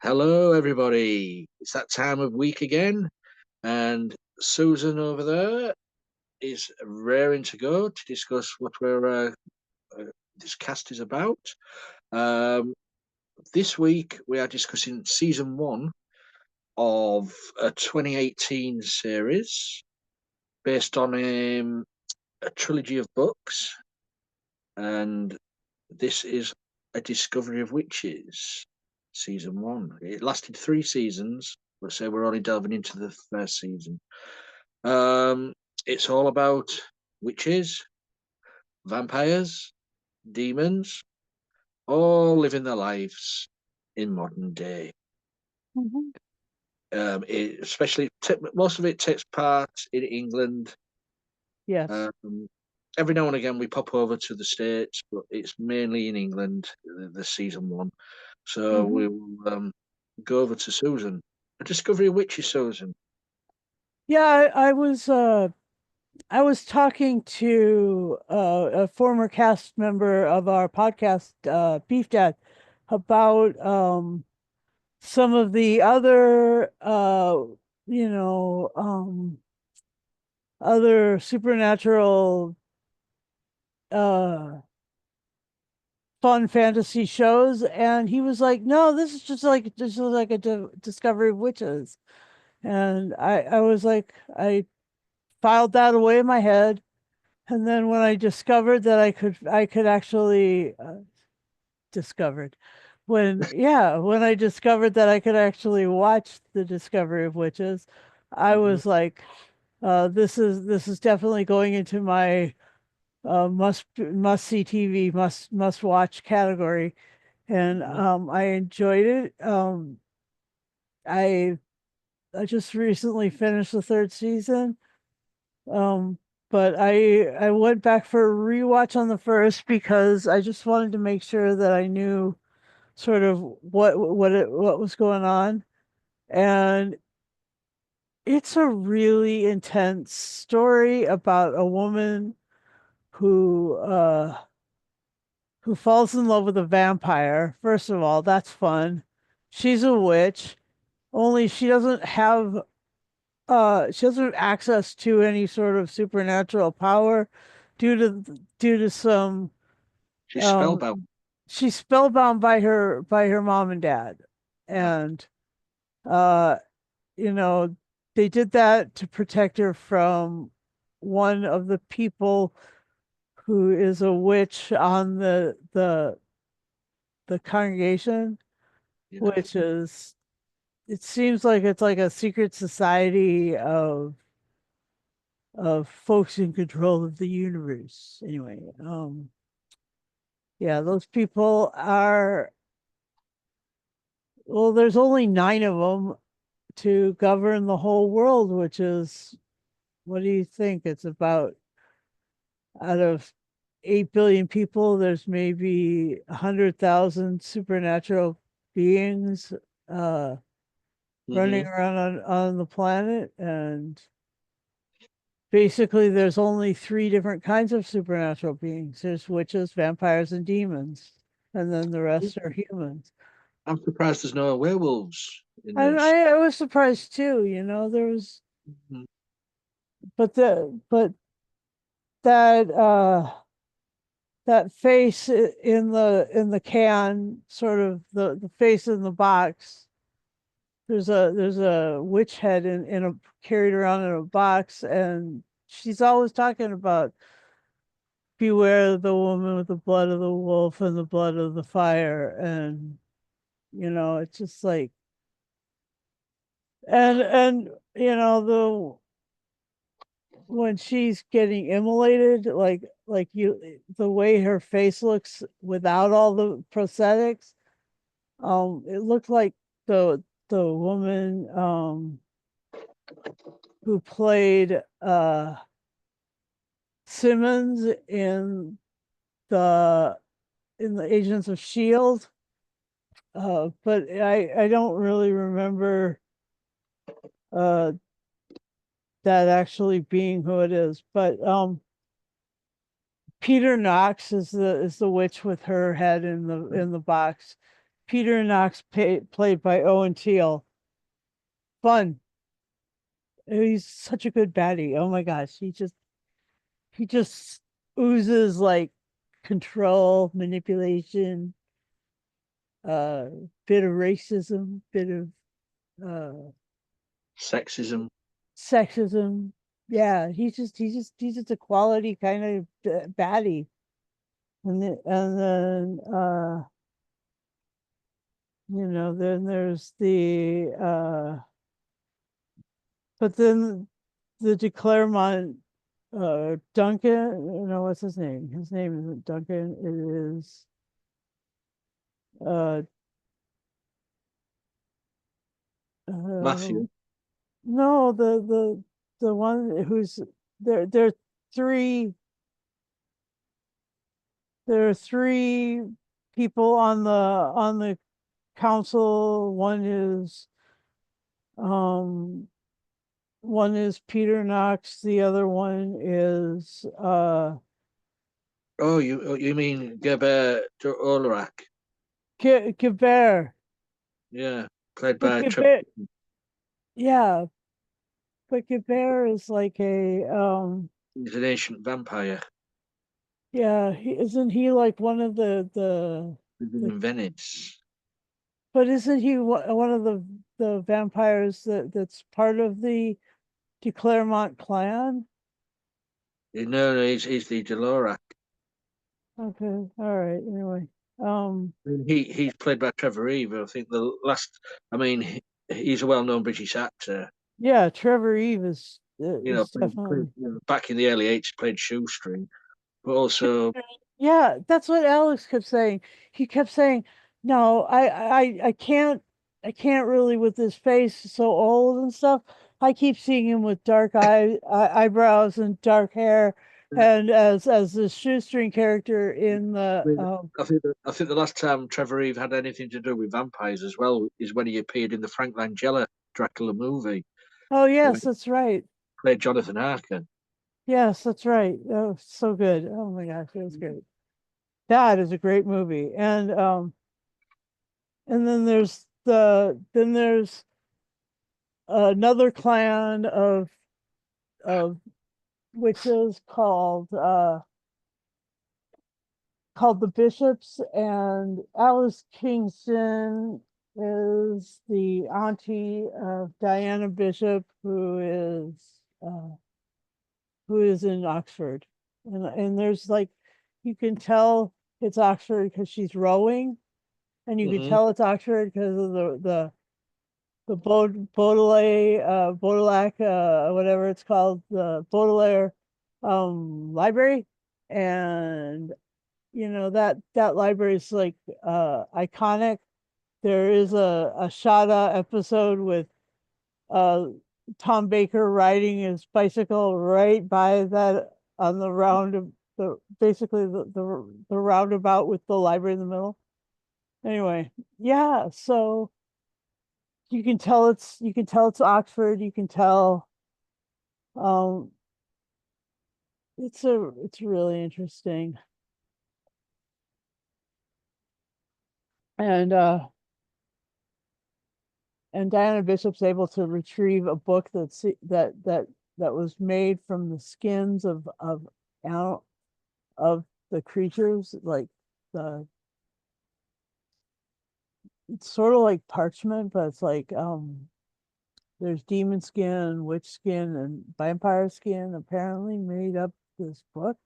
Hello, everybody. It's that time of week again, and Susan over there is raring to go to discuss what this cast is about. Um, this week we are discussing season one of a 2018 series based on a trilogy of books, and this is a Discovery of Witches season one. It lasted 3 seasons. Let's say we're only delving into the first season. Um, it's all about witches, vampires, demons, all living their lives in modern day. Mhm. Especially most of it takes part in England. Yes. Um, every now and again we pop over to the States, but it's mainly in England. The season one. So hmm we'll go over to Susan. A Discovery of Witches, Susan. Yeah, I was talking to a former cast member of our podcast, Beef Dad, about some of the other you know other supernatural uh fun fantasy shows, and he was like, "No, this is just like a Discovery of Witches." And I was like, I filed that away in my head. And then when I discovered that I could actually discovered when I discovered that I could actually watch the Discovery of Witches, I Mhm. was like, this is definitely going into my must see TV, must watch category. And Mhm. I enjoyed it. I I just recently finished the third season. Um, but I went back for a rewatch on the first because I just wanted to make sure that I knew sort of what was going on. And it's a really intense story about a woman who uh who falls in love with a vampire. First of all, that's fun. She's a witch, only she doesn't have access to any sort of supernatural power due to some She's um spellbound. she's spellbound by her mom and dad. Yeah. And uh you know they did that to protect her from one of the people who is a witch on the congregation, Yeah. which is, it seems like it's like a secret society of folks in control of the universe. Anyway, yeah, those people are, well, there's only nine of them to govern the whole world, which is, what do you think? It's about, out of 8 billion people, there's maybe 100,000 supernatural beings uh, running Hmm. around on the planet. And basically, there's only three different kinds of supernatural beings: there's witches, vampires, and demons. And then the rest are humans. I'm surprised there's no werewolves in this. I was surprised too, there was, Mhm. but that that face in the can, sort of the face in the box. There's a witch head in a carried around in a box, and she's always talking about beware the woman with the blood of the wolf and the blood of the fire. And it's just like, and the when she's getting immolated, like you the way her face looks without all the prosthetics, it looked like the woman who played Simmons the in the Agents of Shield. But I don't really remember uh that actually being who it is. But Peter Knox is the witch with her head in the box. Peter Knox, played by Owen Teal. Fun. He's such a good baddie. Oh my gosh, he just oozes like control, manipulation, uh, bit of racism, bit of uh Sexism. sexism. Yeah, he's just a quality kind of baddie. And then then there's but then the de Claremont, Duncan, what's his name? His name isn't Duncan, it is uh uh Matthew. no, the one who's there are three there are three people on the council. Um one is Peter Knox, the other one is Oh, you mean Geber Olarak? Gibert. Yeah, played But by Trevor. Gibert, yeah, but Gibert is like He's an ancient vampire yeah, isn't he like one of living the in Venice. but isn't he one of the vampires that's part of the de Claremont clan? No, no, he's the Delorak. Okay, all right. Anyway, um, He's played by Trevor Eve. I think the last. I mean, he's a well-known British actor. yeah, Trevor Eve is You know, definitely. back in the early '80s, played Shoestring, but also Yeah, that's what Alex kept saying. He kept saying, "No, I can't really with his face so old and stuff. I keep seeing him with dark eyebrows and dark hair, and as the shoestring character in I the mean, I think the last time Trevor Eve had anything to do with vampires as well is when he appeared in the Frank Langella Dracula movie, oh where yes, he that's right. played Jonathan Harker. Yes, that's right. Oh, so good. Oh my gosh, it was great. That is a great movie. And then there's another clan of witches called the Bishops, and Alice Kingston is the auntie of Diana Bishop, who is in Oxford. And there's like, you can tell it's Oxford because she's rowing, and you can Hmm. tell it's Oxford because of the Baudelaire, whatever it's called, the Baudelaire library. And that library is like iconic. There is a Shada episode with uh Tom Baker riding his bicycle right by that, on the round of the basically the roundabout with the library in the middle. Anyway, yeah, so you can tell it's Oxford. You can tell um it's really interesting. And Diana Bishop's able to retrieve a book that was made from the skins animal- of the creatures, like the it's sort of like parchment, but it's like there's demon skin, witch skin, and vampire skin apparently made up this book.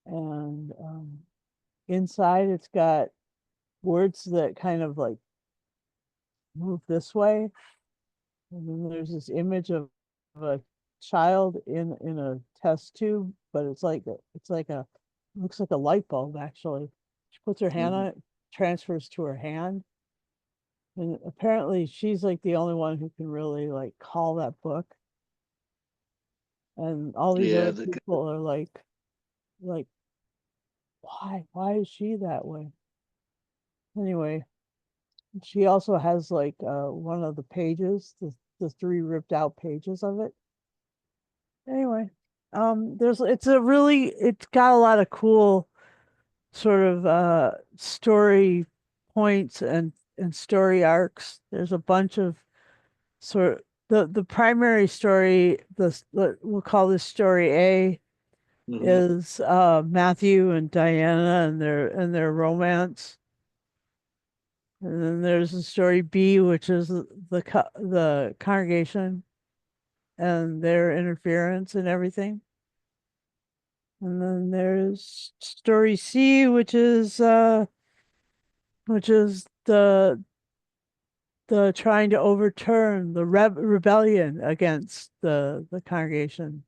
And inside it's got words that kind of like move this way. And then there's this image of a child in a test tube, but it's like a looks like a light bulb actually. She puts her hand on it, transfers to her hand. And apparently she's like the only one who can really like call that book. And all these Yeah, other people are like, why? Why is she that way? Anyway, she also has like one of the pages, the three ripped out pages of it. Anyway, it's got a lot of cool sort of story. points and story arcs. There's a bunch of sort the primary story, we'll call this story A, Hmm. is Matthew and Diana and their romance. And then there's the story B, which is the congregation and their interference and everything. And then there's story C, which is the trying to overturn the rebellion against the congregation.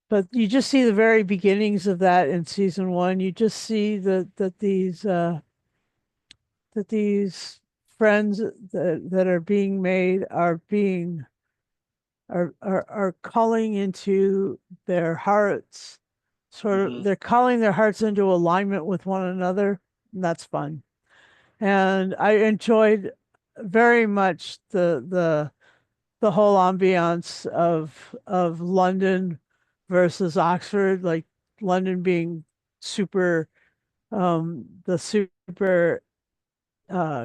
But you just see the very beginnings of that in season one. You just see that these friends that are being made are being are calling into their hearts, sort of Hmm. they're calling their hearts into alignment with one another, and that's fun. And I enjoyed very much the whole ambiance of London versus Oxford, like London being super the super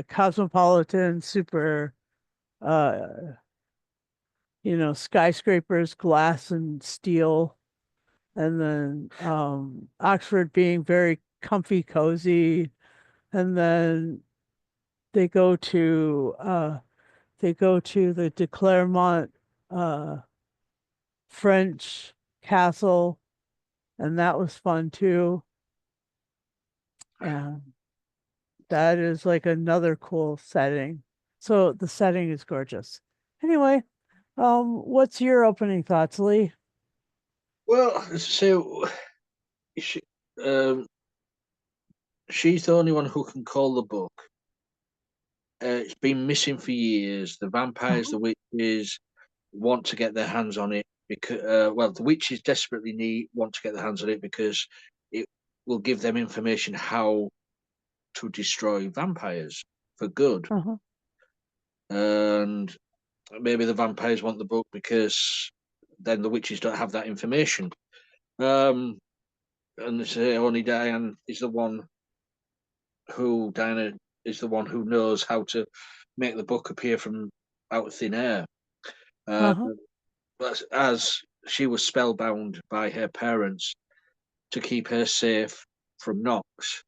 cosmopolitan, super uh skyscrapers, glass and steel, and then Oxford being very comfy, cozy, and then they go to the de Clermont uh French castle, and that was fun too. And that is like another cool setting. So the setting is gorgeous. Anyway, what's your opening thoughts, Lee? Well, so she, um, she's the only one who can call the book. It's been missing for years. The vampires, Uh-huh. the witches want to get their hands on it because, well, the witches desperately want to get their hands on it because it will give them information how to destroy vampires for good. Uh-huh. And maybe the vampires want the book because then the witches don't have that information. Um, and they say only Diana is the one who knows how to make the book appear from out of thin air. Uh, Uh-huh. but as she was spellbound by her parents to keep her safe from Knox,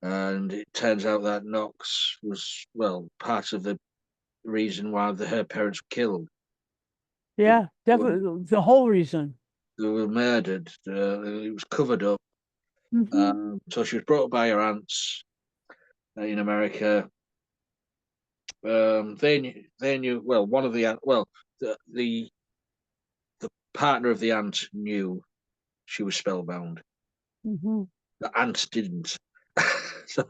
and it turns out that Knox was well part of the reason why her parents were killed. They Yeah, definitely the whole reason. they were murdered. It was covered up. Hmm. So she was brought up by her aunts in America. They knew well. One of the well, the partner of the aunt knew she was spellbound. Hmm. The aunt didn't. So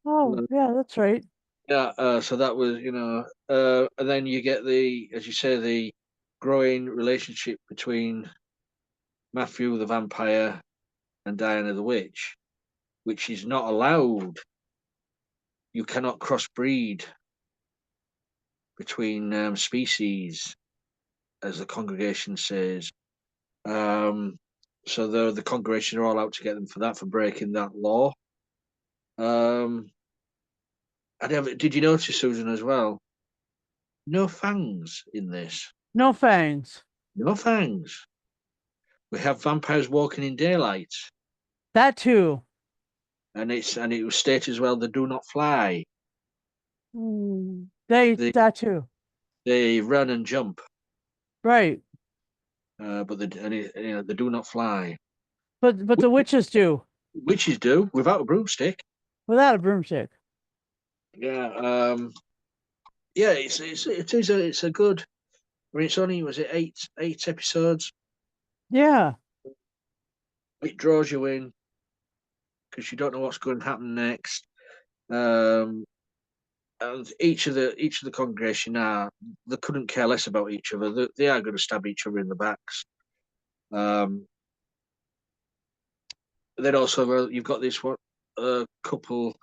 Oh, yeah, that's right. yeah, so that was and then you get as you say, the growing relationship between Matthew the vampire and Diana the witch, which is not allowed. You cannot crossbreed between species, as the congregation says. Um, so the congregation are all out to get them for that, for breaking that law. Um, did you notice, Susan, as well? No fangs in this. No fangs. No fangs. We have vampires walking in daylight, That too. and it was stated as well they do not fly. They That too. they run and jump, Right. but they do not fly. But the witches do Witches do without a broomstick. without a broomstick. Yeah, yeah. It's a good. I mean, it's only was it eight episodes. Yeah. It draws you in because you don't know what's going to happen next. Um, and each of the congregation are they couldn't care less about each other. They are going to stab each other in the backs. Um, then also you've got this one couple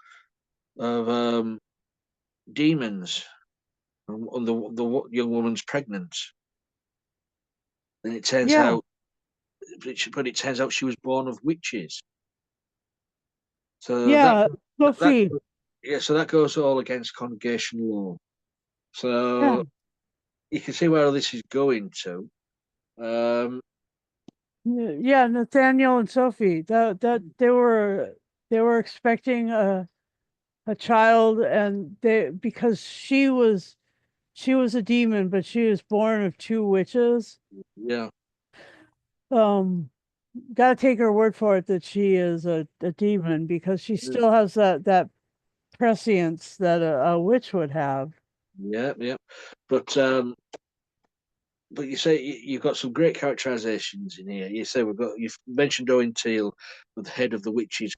of demons, and the young woman's pregnant. And it turns Yeah. out, but it turns out she was born of witches. So Yeah, that Buffy. yeah, so that goes all against congregational law. Yeah, So you can see where this is going to. Um, yeah, Nathaniel and Sophie. That they were expecting a child, and they because she was a demon, but she was born of two witches. yeah, Um, Gotta take her word for it that she is a demon because she still has that prescience that a witch would have. yeah, yeah. But um, but you say you've got some great characterizations in here. You say you've mentioned Owen Teal, the head of the witches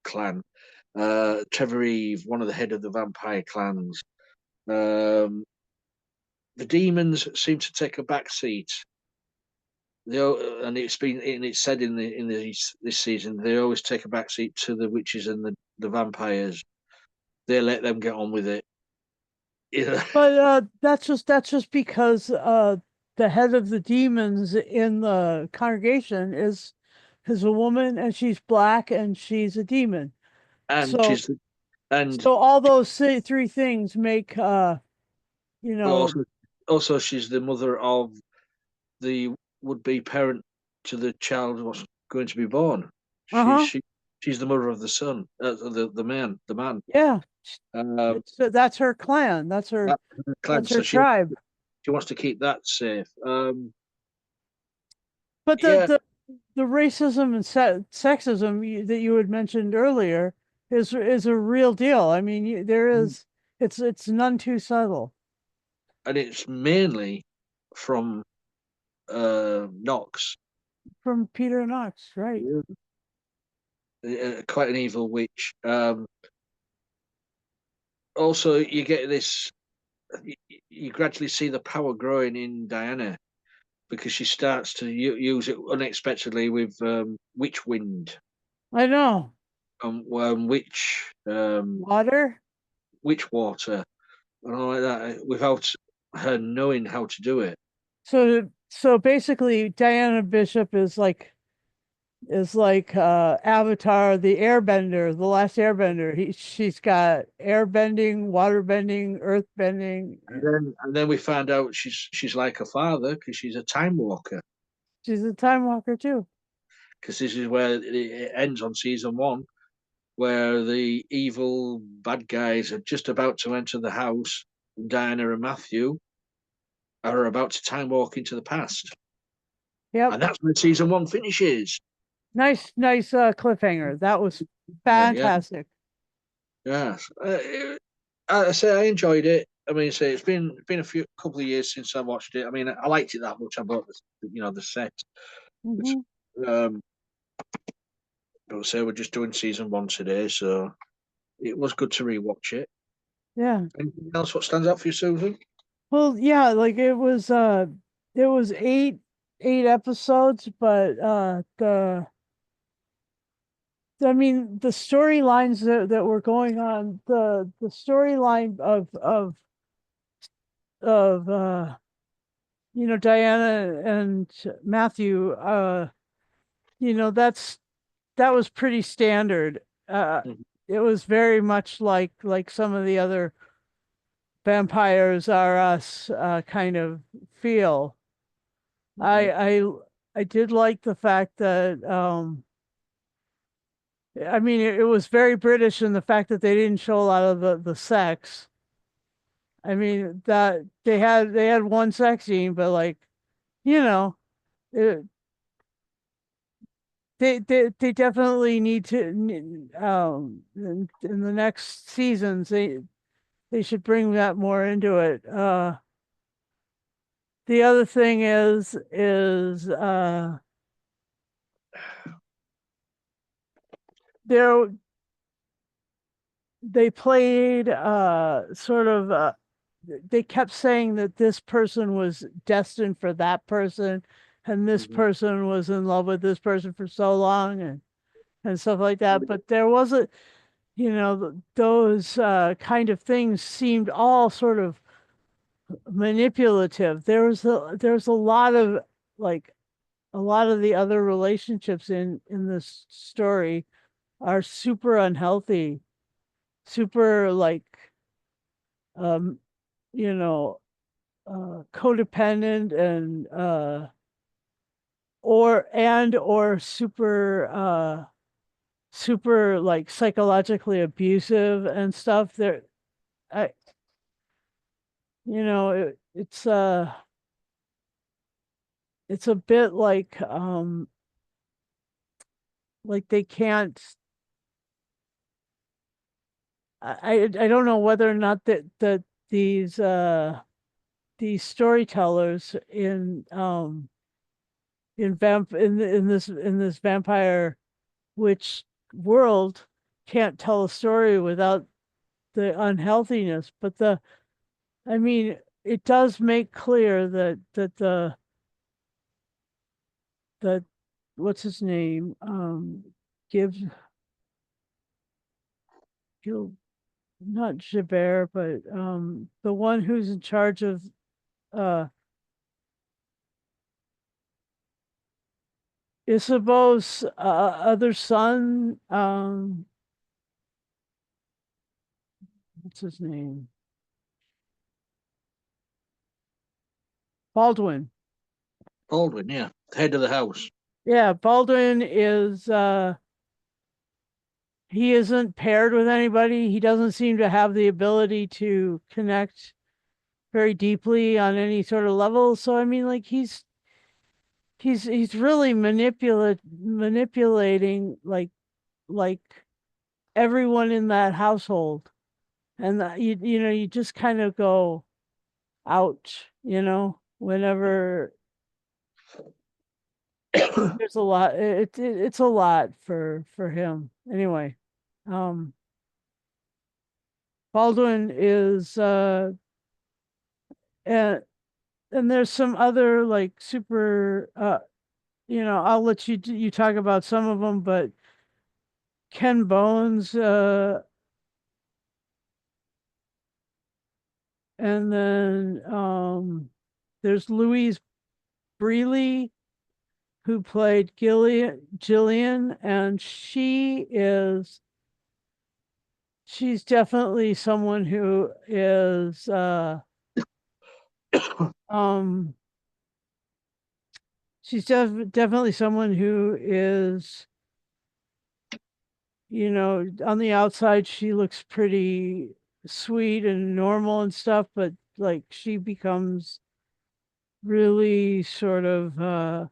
clan. Trevor Eve, one of the head of the vampire clans. Um, the demons seem to take a back seat. And it's said in this season they always take a back seat to the witches and the vampires. They let them get on with it. Yeah, But that's just because the head of the demons in the congregation is a woman, and she's black, and she's a demon. and So she's and so all those three things make you know also she's the mother of the would-be parent to the child who's going to be born. She uh-huh, she she's the mother of the son, the man. yeah, Um, that's her clan, that clan, that's her so tribe. she wants to keep that safe. But Yeah, the racism and sexism that you had mentioned earlier is a real deal. I mean, there is, it's none too subtle. and it's mainly from Knox. From Peter Knox, right? Yeah. Quite an evil witch. Also, you get this. You gradually see the power growing in Diana because she starts to use it unexpectedly with witch wind, I know. Water. witch water, and all like that, without her knowing how to do it. So basically, Diana Bishop is like Avatar, the Airbender, the last Airbender. She's got airbending, water bending, earth bending. And then we find out she's like her father because she's a time walker. She's a time walker too. Because this is where it ends on season one, where the evil bad guys are just about to enter the house. Diana and Matthew are about to time walk into the past, Yep. and that's where season one finishes. Nice cliffhanger. That was Yeah, fantastic. yeah. I say I enjoyed it. I mean, say it's been a few couple of years since I watched it. I mean, I liked it that much. I bought the set, but Hmm. um, say we're just doing season one today, so it was good to rewatch it. Yeah. Anything else? What stands out for you, Susan? Well, yeah, like it was eight episodes, but I mean the storylines that were going on, the storyline of Diana and Matthew, that was pretty standard. Mhm. It was very much like some of the other vampires are us kind of feel. Mhm. I I I did like the fact that I mean it was very British in the fact that they didn't show a lot of the sex. I mean that they had one sex scene, but like you know it, they definitely need to in the next seasons they should bring that more into it. The other thing is there they played sort of they kept saying that this person was destined for that person, and this Mhm. person was in love with this person for so long, and stuff like that, but there wasn't, those kind of things seemed all sort of manipulative. There's a lot of, like, a lot of the other relationships in this story are super unhealthy, super like um you know codependent and or super like psychologically abusive and stuff. There, I it's a bit like they can't. I don't know whether or not that these storytellers in this vampire witch world can't tell a story without the unhealthiness. But I mean, it does make clear that what's his name? Gibbs, Gil, not Javert, but the one who's in charge of uh Isabeau's other son. What's his name? Baldwin. Baldwin, yeah, head of the house. Yeah, Baldwin is he isn't paired with anybody. He doesn't seem to have the ability to connect very deeply on any sort of level. So I mean, like he's really manipulating like everyone in that household, and you just kind of go, ouch, whenever there's a lot. It's a lot for him anyway. Um, Baldwin is and there's some other like super I'll let you talk about some of them, but Ken Bones, and then there's Louise Brealey who played Gillian, and she's definitely someone who is um definitely someone who is, on the outside she looks pretty sweet and normal and stuff, but like she becomes really sort of uh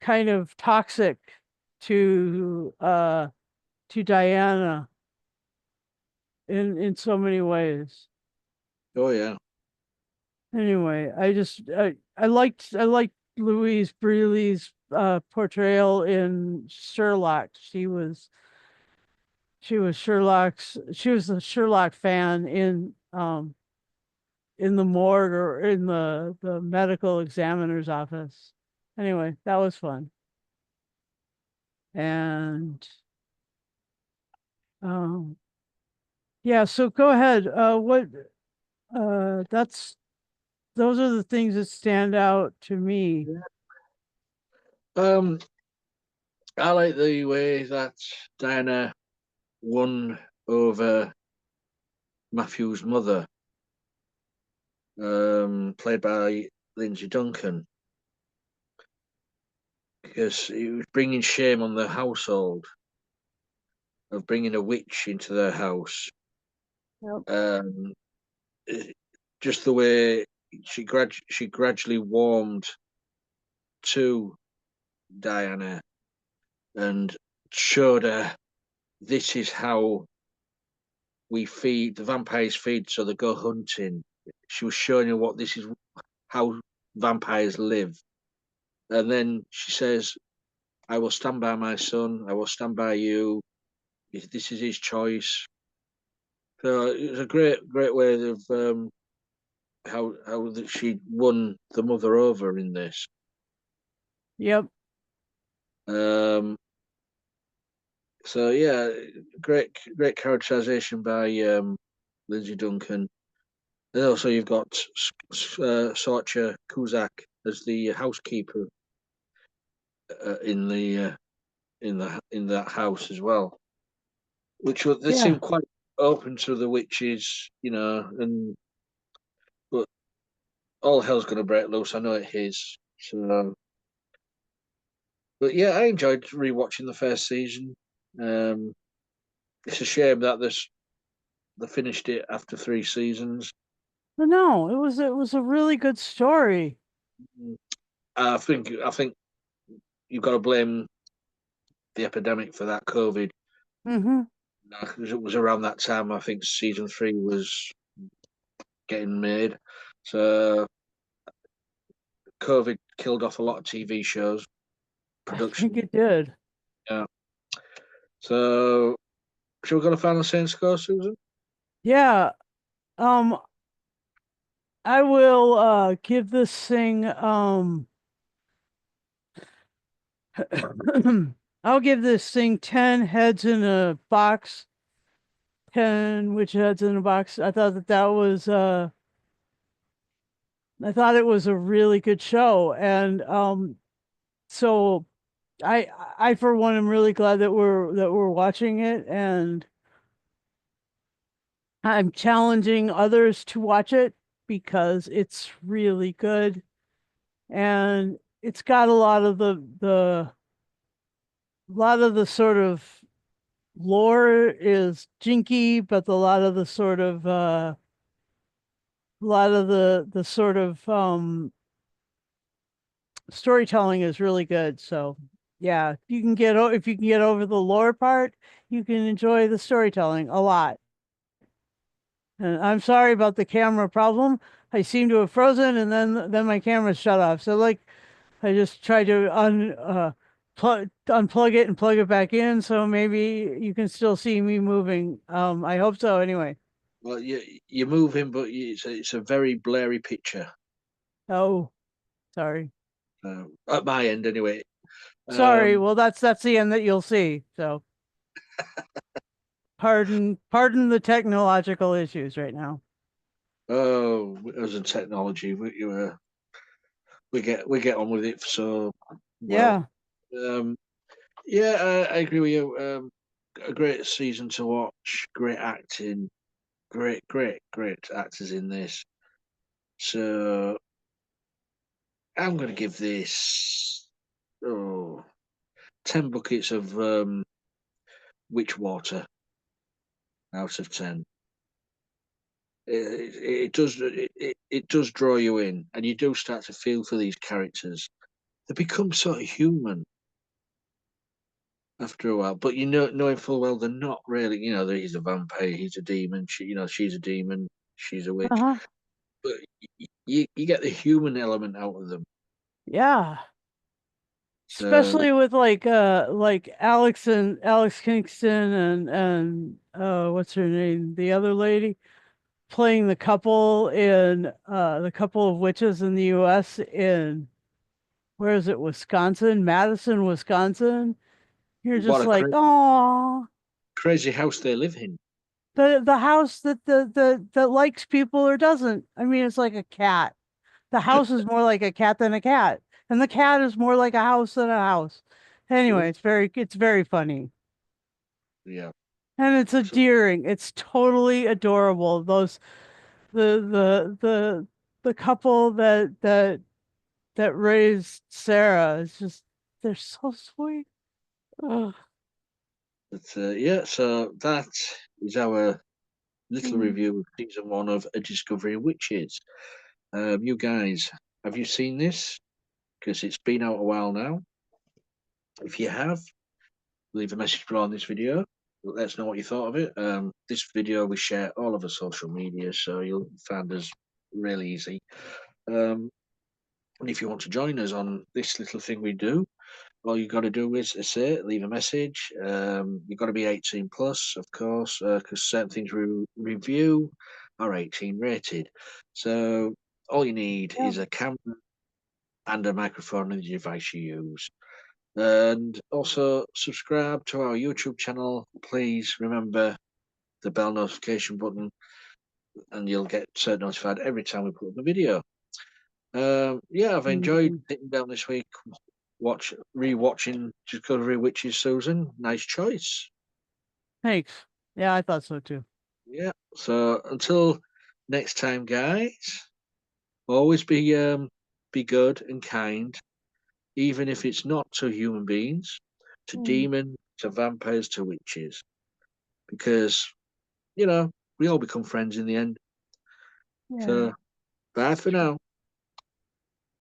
kind of toxic to Diana in so many ways. Oh yeah, Anyway, I liked Louise Brealey's portrayal in Sherlock. She was a Sherlock fan in the morgue or in the medical examiner's office. Anyway, that was fun. And um yeah, so go ahead. What that's those are the things that stand out to me. yeah. Um, I like the way that Diana won over Matthew's mother, played by Lindsay Duncan, because it was bringing shame on the household of bringing a witch into their house. Yep. Um, eh, just the way she gradually warmed to Diana and showed her this is how we feed the vampires feed, so they go hunting. She was showing you what this is how vampires live. And then she says, I will stand by my son, I will stand by you. This is his choice. So it was a great way of how that she won the mother over in this. Yep. Um, so yeah, great characterization by Lindsay Duncan. And also you've got Sorcha Kuzak as the housekeeper. in that house as well, they Yeah. seem quite open to the witches, and but all hell's gonna break loose. I know it is. So, but yeah, I enjoyed rewatching the first season. Um, it's a shame that they finished it after 3 seasons. But no, it was a really good story. Mm. I think you've got to blame the epidemic for that COVID. Hmm. 'Cause it was around that time I think season 3 was getting made. So COVID killed off a lot of TV shows I think production. it did. Yeah. So shall we go to final saying score, Susan? Yeah. Um, I will give this thing I'll give this thing 10 heads in a box. 10 witch heads in a box. I thought it was a really good show. And so I for one am really glad that we're watching it, and I'm challenging others to watch it because it's really good, and it's got a lot of the sort of lore is jinky, but a lot of the sort of storytelling is really good. So yeah, if you can get over the lore part, you can enjoy the storytelling a lot. And I'm sorry about the camera problem. I seem to have frozen, and then my camera shut off. So like I just tried to unplug it and plug it back in, so maybe you can still see me moving. I hope so anyway. Well, you're moving, but it's a very blurry picture Oh, sorry. at my end anyway. Sorry. Um, Well, that's the end that you'll see. So pardon the technological issues right now. oh, as a technology, we get on with it so well. Yeah. Um, yeah, I agree with you. A great season to watch. Great acting. Great actors in this. So I'm going to give this 10 buckets of witch water out of 10. It does draw you in, and you do start to feel for these characters. They become sort of human after a while, but knowing full well they're not really. He's a vampire, he's a demon. She's a demon, she's a witch. Uh-huh. But you get the human element out of them. Yeah. So Especially with like Alex Kingston and what's her name? The other lady playing the couple of witches in the US in, where is it? Wisconsin, Madison, Wisconsin. You're what just a like, oh, crazy house they live in. the house that likes people or doesn't. I mean, it's like a cat. The house is more like a cat than a cat, and the cat is more like a house than a house. Anyway, it's very funny. Yeah. And it's So endearing. It's totally adorable. The couple that raised Sarah is just, they're so sweet. Ugh. yeah, so that is our little Mm. review of season 1 of A Discovery of Witches. You guys, have you seen this? Because it's been out a while now. If you have, leave a message below on this video. Let us know what you thought of it. This video we share all over social media, so you'll find us really easy. Um, and if you want to join us on this little thing we do, all you got to do is say, leave a message. You've got to be 18 plus, of course, because certain things we review are 18 rated. So all you need Yeah. is a camera and a microphone on the device you use. And also subscribe to our YouTube channel. Please remember the bell notification button, and you'll get notified every time we put up a video. Yeah, I've enjoyed Mhm. sitting down this week rewatching Discovery Witches, Susan. Nice choice. Thanks. Yeah, I thought so too. Yeah. So until next time, guys, always be good and kind, even if it's not to human beings, to Mm, demons, to vampires, to witches, because we all become friends in the end. yeah. So bye for now.